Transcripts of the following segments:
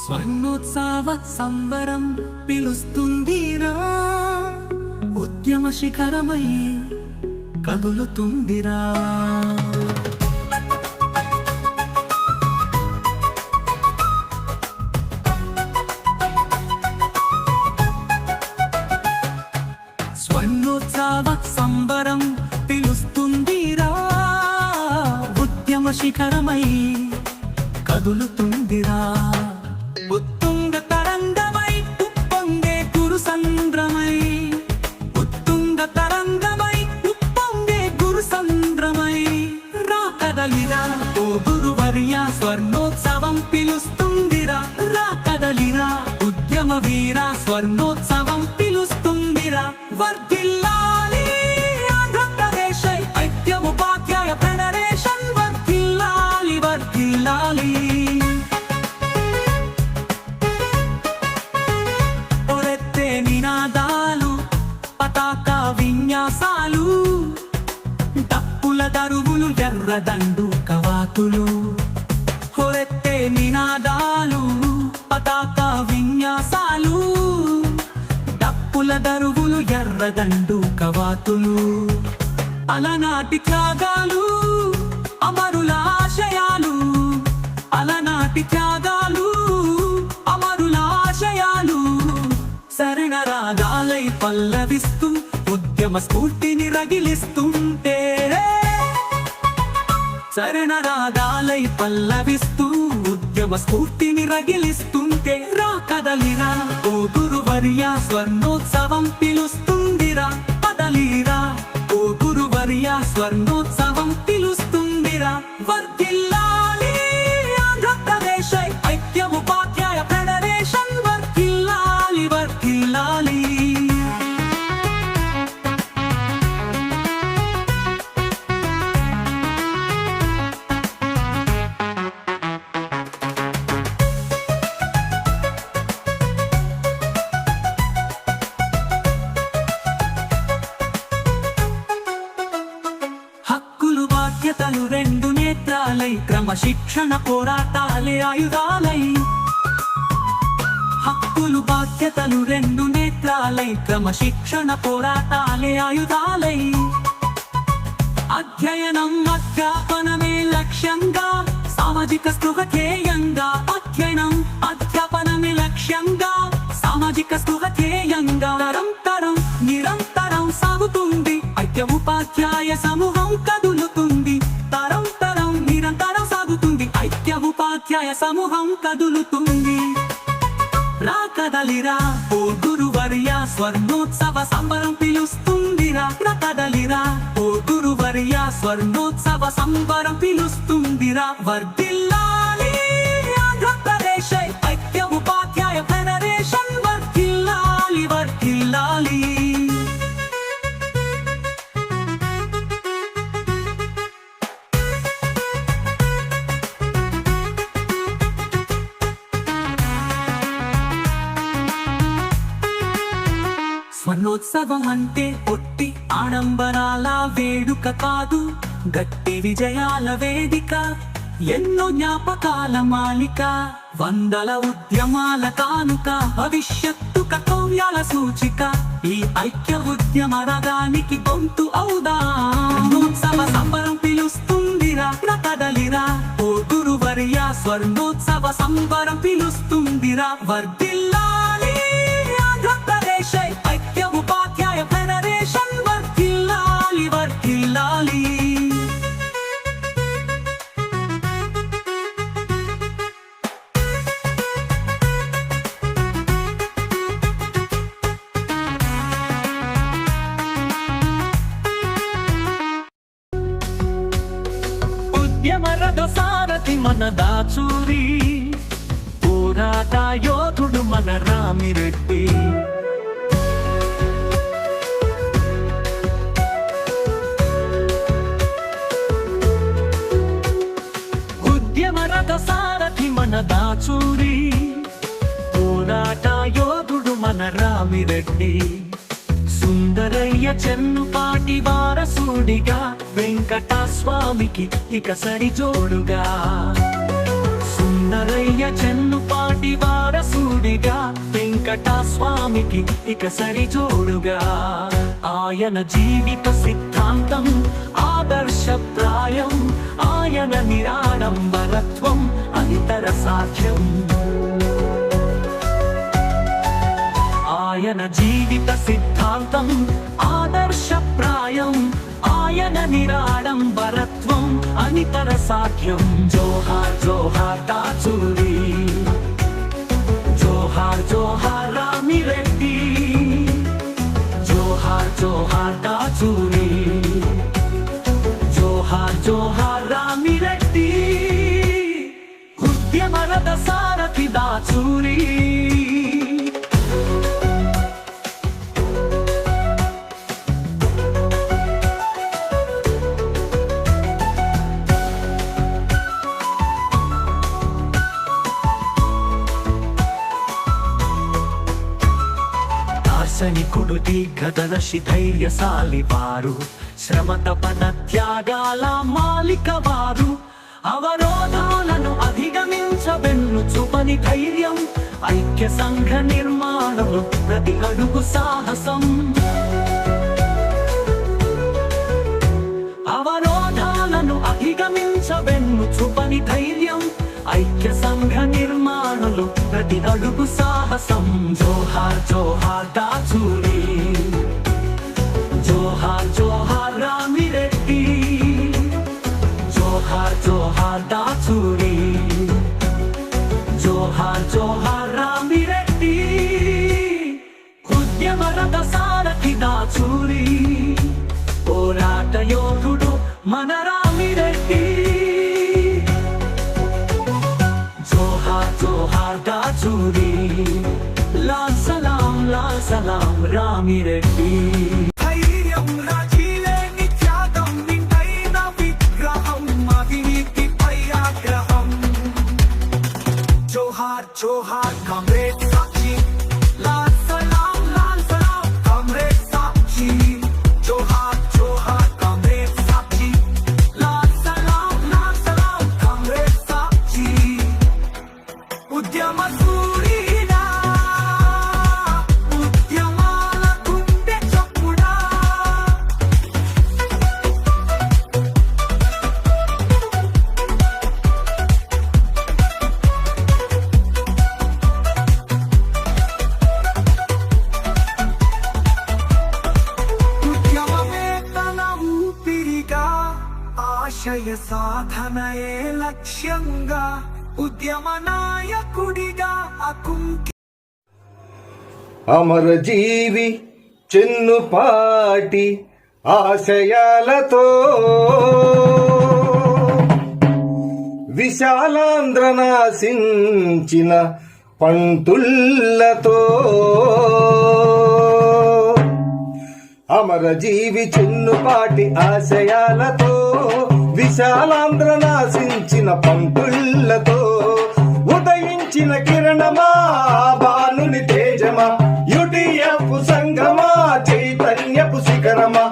స్వర్ణోత్సవ సంబరం పిలుస్తుందిరా, ఉద్యమ శిఖరమై కదులుతుందిరా. స్వర్ణోత్సవ సంబరం పిలుస్తుందిరా, ఉద్యమ శిఖరమై కదులుతుందిరా. ఉత్తుంగ తరంగమై ఉప్పొంగే గురు సంద్రమై, ఉత్తుంగ తరంగమై ఉప్పొంగే గురు సంద్రమై రా కదలిరా ఓ గురువర్య, స్వర్ణోత్సవం పిలుస్తుందిరా. రా కదలిరా ఉద్యమ వీర, స్వర్ణోత్సవం పిలుస్తుందిరా. వర్ధిల్లాలి ఆంధ్రప్రదేశ్ ఐక్యముపాధ్యాయ ఫెడరేషన్, వర్ధిల్లాలి వర్ధిల్లాలి. నినాదాలు, పతాక విన్యాసాలు, డప్పుల దరువులు, ఎర్రదండు కవాతులు. హొరెత్తే నినాదాలు, పతాక విన్యాసాలు, డప్పుల దరువులు, ఎర్రదండు కవాతులు. అలనాటి త్యాగాలు, అమరుల ఆశయాలు, అలనాటి త్యాగాలు, అమరుల ఆశయాలు శరణ రాగాలై పల్లవిస్తూ ఉద్యమ స్ఫూర్తిని రగిలిస్తుంటే, శరణ రాగాలై పల్లవిస్తూ ఉద్యమ స్ఫూర్తిని రగిలిస్తుంటే రా కదలిరా ఓ గురువర్య, స్వర్ణోత్సవం పిలుస్తుందిరా. కదలిరా ఓ గురువర్య, స్వర్ణోత్సవం పిలుస్తుందిరా. వర్ధిల్లాలి ఆంధ్రప్రదేశ్ ఐక్యముపాధ్యాయ ఫెడరేషన్, వర్ధిల్లాలి వర్ధిల్లాలి. హక్కులు బాధ్యతలు రెండు నేత్రాలై, క్రమశిక్షణ పోరాటాలే ఆయుధాలై. హక్కులు బాధ్యతలు రెండు నేత్రాలై, క్రమశిక్షణ పోరాటాలే ఆయుధాలై. అధ్యయనం అధ్యాపనమే లక్ష్యంగా, సామాజిక స్పృహ ధ్యేయంగా. అధ్యయనం అధ్యాపనమే లక్ష్యంగా, సామాజిక స్పృహ ధ్యేయంగా. తరం తరం నిరంతరం సాగుతుంది, ఐక్య ఉపాధ్యాయ సమూహం కదులుతుంది. తరం తరం నిరంతరం సాగుతుంది, ఐక్య ఉపాధ్యాయ సమూహం కదులుతుంది. రా కదలిరా ఓ గురువర్య, స్వర్ణోత్సవ సంబరం పిలుస్తుందిరా. రా కదలిరా ఓ గురువర్య, స్వర్ణోత్సవ సంబరం పిలుస్తుందిరా. వర్ధిల్లాలి ఆంధ్రప్రదేశ్ ఐక్య ఉపాధ్యాయ ఫెడరేషన్, వర్ధిల్లాలి వర్ధిల్లాలి. స్వర్ణోత్సవం అంటే పొట్టి ఆడంబరాల వేడుక కాదు, గట్టి విజయాల వేదిక, ఎన్నో జ్ఞాపకాల మాలిక. వందల ఉద్యమాల కానుక, భవిష్యత్తు కర్తవ్యాల సూచిక. ఈ ఐక్య ఉద్యమ రగానికి గొంతు అవుదా. స్వర్ణోత్సవ సంబరం పిలుస్తుందిరా. కదలిరా ఓ గురువర్య, స్వర్ణోత్సవ సంబరం పిలుస్తుందిరా. వర్ధిల్లాలి ఆంధ్రప్రదేశ్ ఐక్య ఉపాధ్యాయ ఫెడరేషన్, వర్ధిల్లాలి వర్ధిల్లాలి. ఉద్యమ రథ సారథి మన దాచూరి, పోరాట యోధుడు మన రామిరెడ్డి. ఉద్యమ రథ సారథి మన దాచూరి, పోరాట యోధుడు మన రామిరెడ్డి. సుందరయ్య చెన్నుపాటి వారసుడిగా, వెంకటస్వామికి ఇక సరి జోడుగా. సుందరయ్య చెన్నుపాటి నాటి వారసుడిగా వెంకటస్వామికి ఇక సరిజోడుగా ఆయన జీవిత సిద్ధాంతం ఆదర్శప్రాయం ఆయన నిరాడంబరత్వం అనితర సాధ్యం ఆయన జీవిత సిద్ధాంతం ఆదర్శప్రాయం ఆయన నిరాడంబరత్వం అనితర సాధ్యం జోహార్ జోహార్ దాచూరి జోహార్ జోహార్ రామిరెడ్డి జోహార్ జోహార్ దాచూరి జోహార్ జోహార్ రామిరెడ్డి ఉద్యమరథ సారథి దాచూరి దార్శనికుడు దీర్ఘదర్శి ధైర్యశాలి వారు శ్రమ తపన త్యాగాల మాలిక వారు అవరోధాలను అధిగమించబెన్ను చూపని ధైర్యం ఐక్య సంఘ నిర్మాణము ప్రతి అడుగు సాహసం అవరోధాలను అధిగమించబెన్ను చూపని ధైర్యం ఐక్య సంఘ నిర్మాణులు ప్రతి అడుగు సాహసం జోహార్ జోహార్ దాచూరి జోహార్ జోహార్ రామిరెడ్డి జోహార్ జోహార్ దాచూరి జోహార్ జోహార్ రామిరెడ్డి ఉద్యమరథ సారథి దాచూరి పోరాట యోధుడు మన రామిరెడ్డి జోహార్ దాచూరి లాల్ సలాం రామిరెడ్డి ధైర్యం రాజీలేని త్యాగం నిండైన విగ్రహం అవినీతిపై ఆగ్రహం జోహార్ జోహార్ కామ్రేడ్ సాక్షి లాల్ సలాం కామ్రేడ్ సాక్షి జోహార్ జోహార్ కామ్రేడ్ సాక్షి లాల్ సలాం కామ్రేడ్ సాక్షి ఉద్యమ సూరీనా ఉద్యమాల గుండె చప్పుడా ఉద్యమమే తన ఊపిరిగా ఆశయ సాధనయే లక్ష్యంగా ఉద్యమ నాయకుడిగా అకుంకి అమరజీవి చెన్నుపాటి ఆశయాలతో విశాలాంధ్ర నాశించిన పంటుల్లతో అమరజీవి చెన్నుపాటి ఆశయాలతో విశాలాంధ్ర నాశించిన పంటుల్లతో ఉదయించిన కిరణమా బాలుని తేజమా యుటిఎఫ్ సంగమా చైతన్యపు శిఖరమా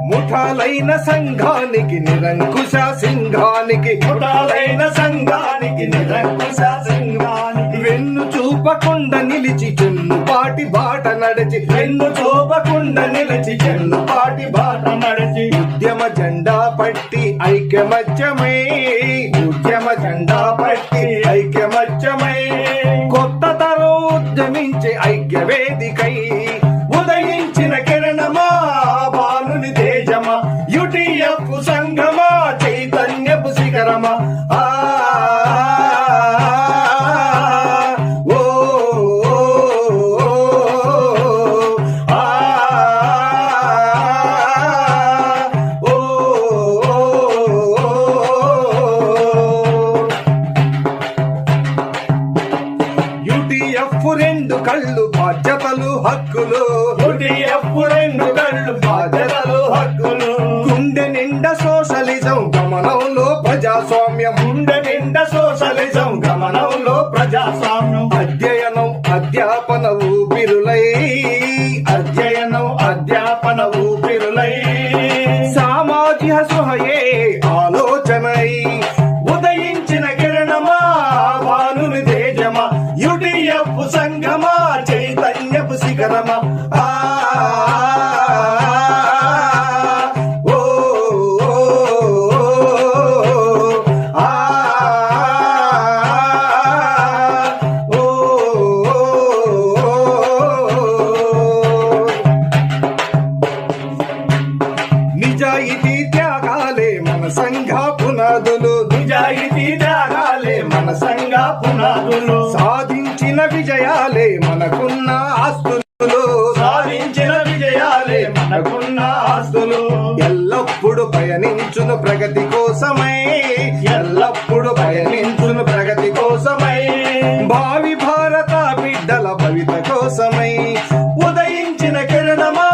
ముఠాలైన సంఘానికి నిరంకుశ సింహానికి ముఠాలైన సంఘానికి నిరంకుశ సింహానికి వెన్ను చూపకుండా నిలిచి చెన్నుపాటి బాట నడిచి వెన్ను చూపకుండా నిలిచి చెన్నుపాటి బాట నడిచి ఉద్యమ జెండా పట్టి ఐక్యమత్యమై ఉద్యమ జెండా పట్టి ఐక్యమత్యమై కొత్త తరం ఉద్యమించే ఐక్య వేదికై ఉదయించిన కిరణమా బాలుని తేజమా యుటిఎఫ్ సంగమా చైతన్యపు శిఖరమా యుటిఎఫ్ రెండు కళ్ళు బాధ్యతలు హక్కులు యుటిఎఫ్ రెండు కళ్ళు బాధ్యతలు హక్కులు గుండె నిండా సోషలిజం గమనంలో ప్రజాస్వామ్యం, గుండె నిండా సోషలిజం, గమనంలో ప్రజాస్వామ్యం. అధ్యయనం అధ్యాపన ఊపిరులై, అధ్యయనం అధ్యాపన ఊపిరులై, సామాజిక స్పృహయే ఆలోచనై, ఉదయించిన కిరణమా భానుని తేజమా, యుడిఎఫ్ సంగమా చైతన్యపు శిఖరమా. ఆ ఓ, ఓ, ఆ, ఓ, నిజాయితీ త్యాగాలే మన సంఘ పునాదులు, నిజాయితీ త్యాగాలే మన సంఘ పునాదులు, సాధించిన విజయాలే మనకున్న ఆస్తులు, సాధించిన విజయాలే మనకున్న ఆస్తులు. ఎల్లప్పుడు పయనించును ప్రగతి కోసమై, ఎల్లప్పుడు పయనించును ప్రగతి కోసమై, భావి భారత బిడ్డల భవిత కోసమై, ఉదయించిన కిరణమా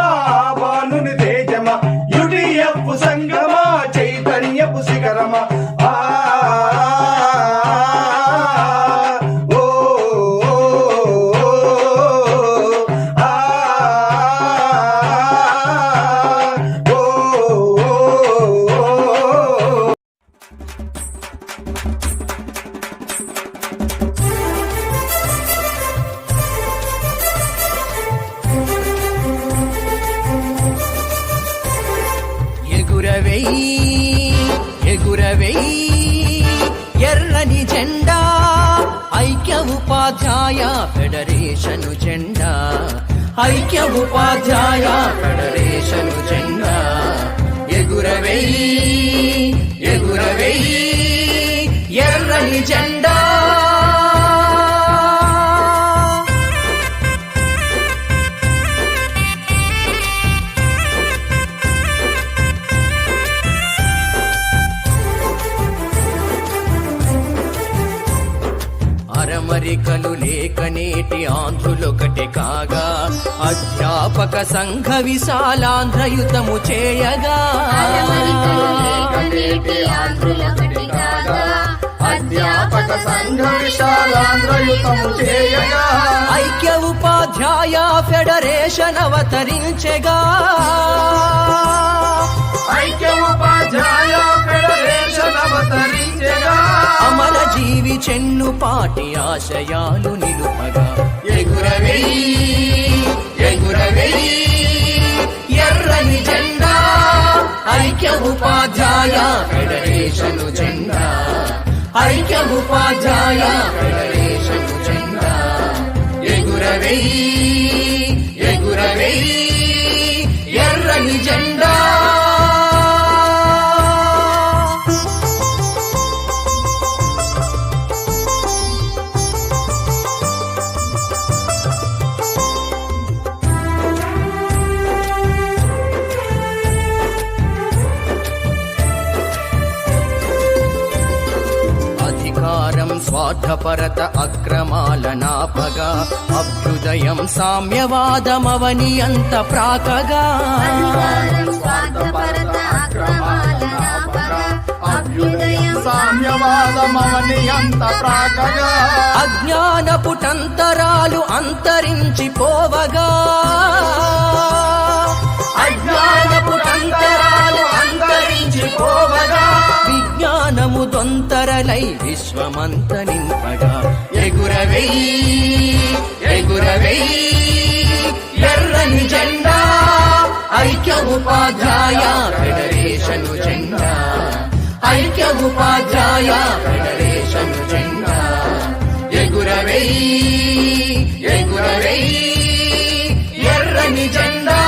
భానుని తేజమా, యుడిఎఫ్ సంగమా చైతన్యపు శిఖరమా. ఆ ఓ, ఆ, ఓ, ఎగురవేయి ఎగురవేయి ఎర్రని జెండా, ఐక్య ఉపాధ్యాయ ఫెడరేషను జెండా, ఐక్య ఉపాధ్యాయ ఫెడరేషను జెండా. ఎగురవేయి ఎగురవేయి ఎర్రని జెండా. అరమరికలు లేక నేటి ఆంధ్రులొకటి కాగా, అధ్యాపక సంఘ విశాలాంధ్రయుతము చేయగా, అధ్యాపక సంఘ విశాలాంధ్రయుతము చేయగా, ఐక్య ఉపాధ్యాయ ఫెడరేషన్ అవతరించెగా, ఐక్య ఉపాధ్యాయ ఫెడరేషన్ అవతరించగా, అమర జీవి చెన్నుపాటి ఆశయాలు నిలుపగా. ఎగురవేయి ఎగురవేయి ఎర్రని జెండా, ఐక్య ఉపాధ్యాయ ఫెడరేషను జెండా, ఐక్య ఉపాధ్యాయ ఫెడరేషను జెండా. ఎగురవేయి ఎగురవేయి ఎర్రని జెండా. అధికారం స్వార్థపరత అక్రమాల నాపగా, అభ్యుదయం సామ్యవాదమవని అంత ప్రాకగా, సామ్యవాదమవని అంత ప్రాకగా, అజ్ఞానపుటంతరాలు అంతరించిపోవగా, అజ్ఞానపుటంతరాలు అంతరించిపోవగా, విజ్ఞానము దొంతరలై విశ్వమంత నింపగా. ఎగురవేయి ఎగురవేయి ఎర్రని జెండా, ఐక్య ఉపాధ్యాయ ఫెడరేషను జెండా, ఐక్య ఉపాధ్యాయ ఫెడరేషను జెండా. ఎగురవేయి ఎగురవేయి ఎర్రని జెండా.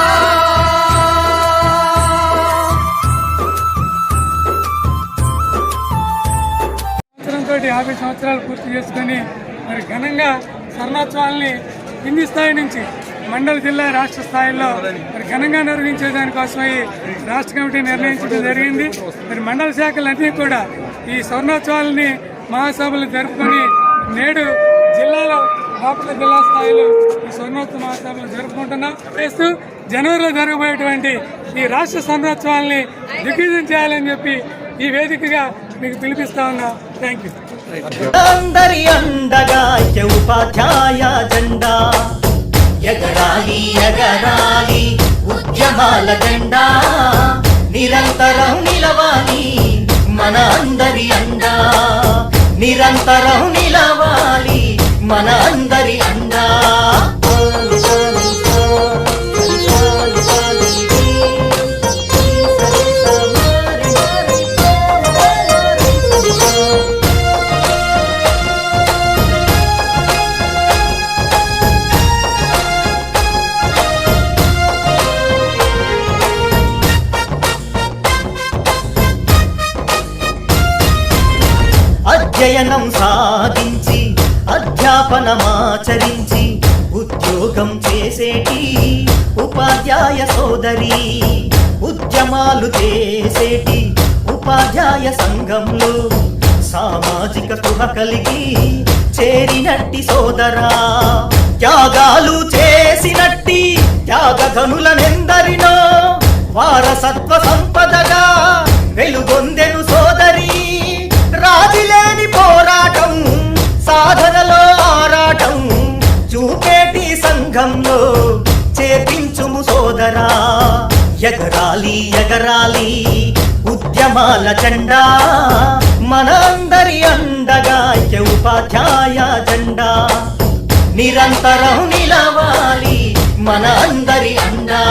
50 సంవత్సరాలు పూర్తి చేసుకొని మరి ఘనంగా స్వర్ణోత్సవాల్ని కింది స్థాయి నుంచి మండల జిల్లా రాష్ట్ర స్థాయిలో మరి ఘనంగా నిర్వహించే దానికోసమై రాష్ట్ర కమిటీ నిర్ణయించడం జరిగింది. మరి మండల శాఖలన్నీ కూడా ఈ స్వర్ణోత్సవాలని మహాసభలు జరుపుకొని నేడు జిల్లాలో బాపట్ల జిల్లా స్థాయిలో ఈ స్వర్ణోత్సవ మహాసభలు జరుపుకుంటున్నాం. చేస్తూ జనవరిలో జరగబోయేటువంటి ఈ రాష్ట్ర స్వర్ణోత్సవాల్ని దిగ్విజయం చేయాలని చెప్పి ఈ వేదికగా మీకు పిలిపిస్తా ఉన్నా. Thank you. అందరి అండగా ఐక్య ఉపాధ్యాయ జెండా ఎగరాలి ఎగరాలి ఉద్యమాల జెండా నిరంతరం నిలవాలి మన అందరి అండా నిరంతరం నిలవాలి మన అందరి అండా అధ్యయనం సాధించి అధ్యాపనమాచరించి ఉద్యోగం చేసేటి ఉపాధ్యాయ సోదరి ఉద్యమాలు చేసేటి ఉపాధ్యాయ సంఘంలో సామాజిక స్పృహ కలిగి చేరినట్టి సోదరా త్యాగాలు చేసినట్టి త్యాగధనులనెందరినో వారసత్వ సంపదగా వెలుగొందెను సోదరి రాజీలేని పోరాటం సాధనలో ఆరాటం చూపేటి సంఘంలో చేపించుము సోదరా ఎగరాలి ఎగరాలి ఉద్యమాల జెండా మన అందరి అండగా ఐక్య ఉపాధ్యాయ జెండా నిరంతరం నిలవాలి మన అందరి అండా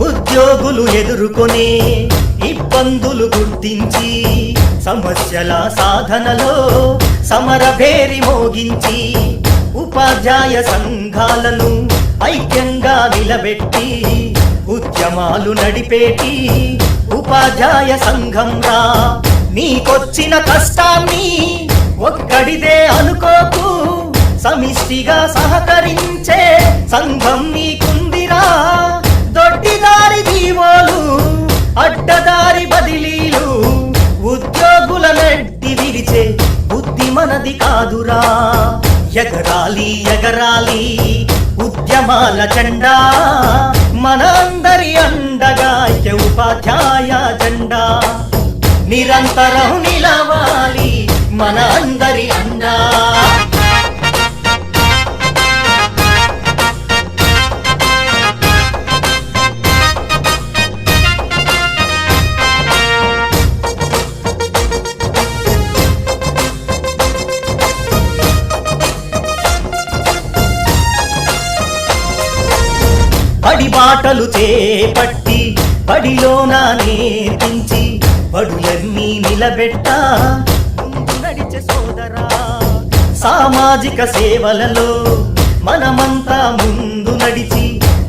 ఉద్యోగులు ఎదుర్కొనే ఇబ్బందులు గుర్తించి సమస్యల సాధనలో సమరభేరి మోగించి ఉపాధ్యాయ సంఘాలను ఐక్యంగా నిలబెట్టి ఉద్యమాలు నడిపేటి ఉపాధ్యాయ సంఘంరా నీకొచ్చిన కష్టాన్ని ఒక్కడిదే అనుకోకు సమిష్టిగా సహకరించే సంఘం నీకుందిరా దొడ్డిదారి జీవోలు అడ్డదారి బదిలీలు ఉద్యోగుల నెట్టి విరిచే బుద్ధి మనది కాదురా ఎగరాలి ఎగరాలి ఉద్యమాల జెండా మన అందరి అండగా ఐక్య ఉపాధ్యాయ జెండా నిరంతరం నిలవాలి మన అందరి అండా బడి బాటలు చేపట్టి బడిలోన నేర్పించి బడులన్నీ నిలబెట్ట ముందు నడిచే సోదరా సామాజిక సేవలలో మనమంతా ముందు నడిచి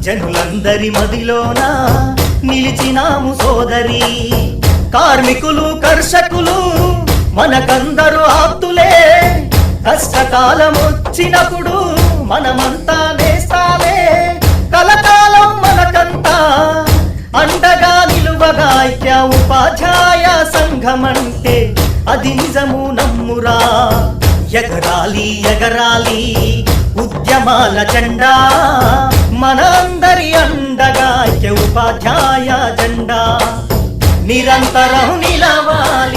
జనులందరి మదిలోన నిలిచినాము సోదరి కార్మికులు కర్షకులు మనకందరూ ఆప్తులే కష్టకాలం వచ్చినప్పుడు మనమంతా నేస్తాలే కలకాలం మనకంతా అండగా నిలువగా ఐక్య ఉపాధ్యాయ సంఘమంటే అది నిజము నమ్మురా ఎగరాలి ఎగరాలి ఉద్యమాల జెండా మన అందరి అండగా ఐక్య ఉపాధ్యాయ జెండా నిరంతరం నిలవాలి